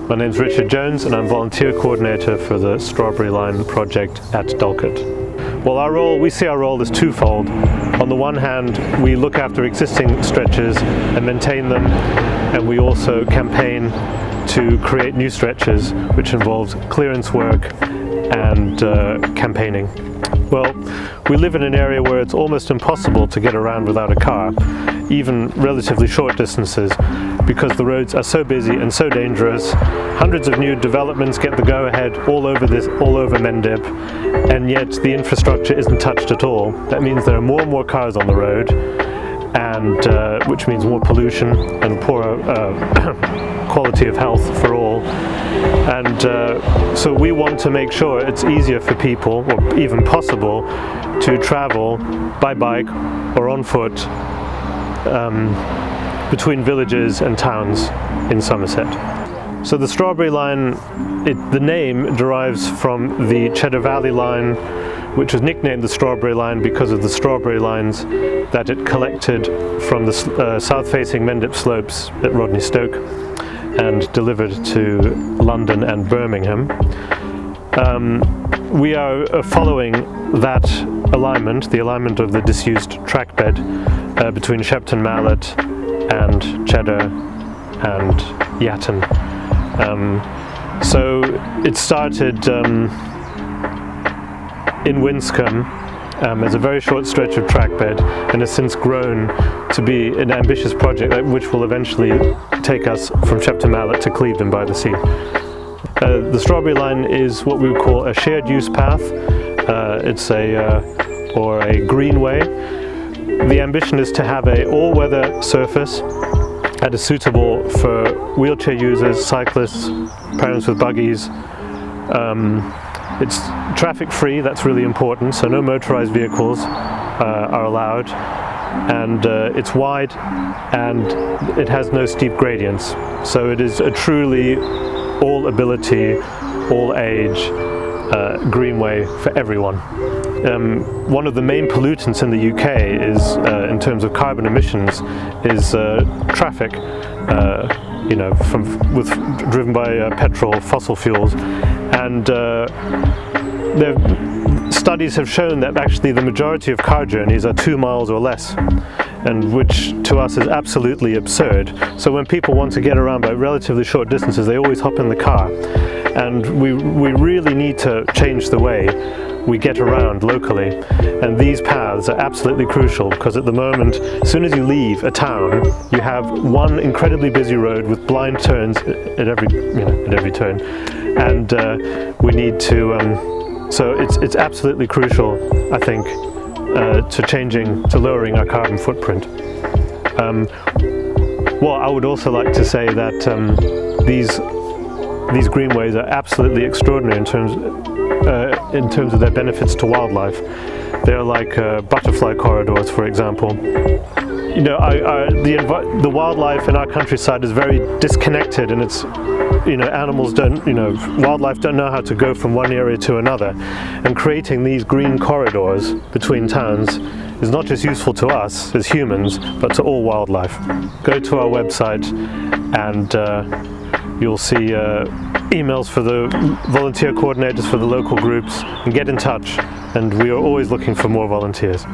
My name's Richard Jones and I'm volunteer coordinator for the Strawberry Line project at Dulcet. Well, we see our role as twofold. On the one hand, we look after existing stretches and maintain them, and we also campaign to create new stretches, which involves clearance work and campaigning. Well, we live in an area where it's almost impossible to get around without a car, even relatively short distances, because the roads are so busy and so dangerous. Hundreds of new developments get the go-ahead all over Mendip, and yet the infrastructure isn't touched at all. That means there are more and more cars on the road, and which means more pollution and poorer quality of health for all. And so we want to make sure it's easier for people, or even possible, to travel by bike or on foot between villages and towns in Somerset. So the Strawberry Line, the name derives from the Cheddar Valley Line, which was nicknamed the Strawberry Line because of the strawberry lines that it collected from the south-facing Mendip slopes at Rodney Stoke and delivered to London and Birmingham. We are following that alignment, the alignment of the disused trackbed between Shepton Mallet and Cheddar and Yatton. So it started in Winscombe as a very short stretch of trackbed, and has since grown to be an ambitious project which will eventually take us from Shepton Mallet to Clevedon by the sea. The Strawberry Line is what we would call a shared use path. It's or a greenway. The ambition is to have an all-weather surface that is suitable for wheelchair users, cyclists, parents with buggies. It's traffic-free, that's really important, so no motorized vehicles are allowed, and it's wide and it has no steep gradients, so it is a truly all-ability, all-age greenway for everyone. One of the main pollutants in the UK is, in terms of carbon emissions, is traffic. Driven by petrol, fossil fuels, and studies have shown that actually the majority of car journeys are 2 miles or less, and which to us is absolutely absurd. So when people want to get around by relatively short distances, they always hop in the car, and we really need to change the way we get around locally, and these paths are absolutely crucial, because at the moment, as soon as you leave a town, you have one incredibly busy road with blind turns at every turn, and we need to. So it's absolutely crucial, I think, to lowering our carbon footprint. Well, I would also like to say that these greenways are absolutely extraordinary in terms of their benefits to wildlife. They're like butterfly corridors, for example. You know, the wildlife in our countryside is very disconnected, and it's, wildlife don't know how to go from one area to another. And creating these green corridors between towns is not just useful to us as humans, but to all wildlife. Go to our website and you'll see emails for the volunteer coordinators for the local groups, and get in touch, and we are always looking for more volunteers.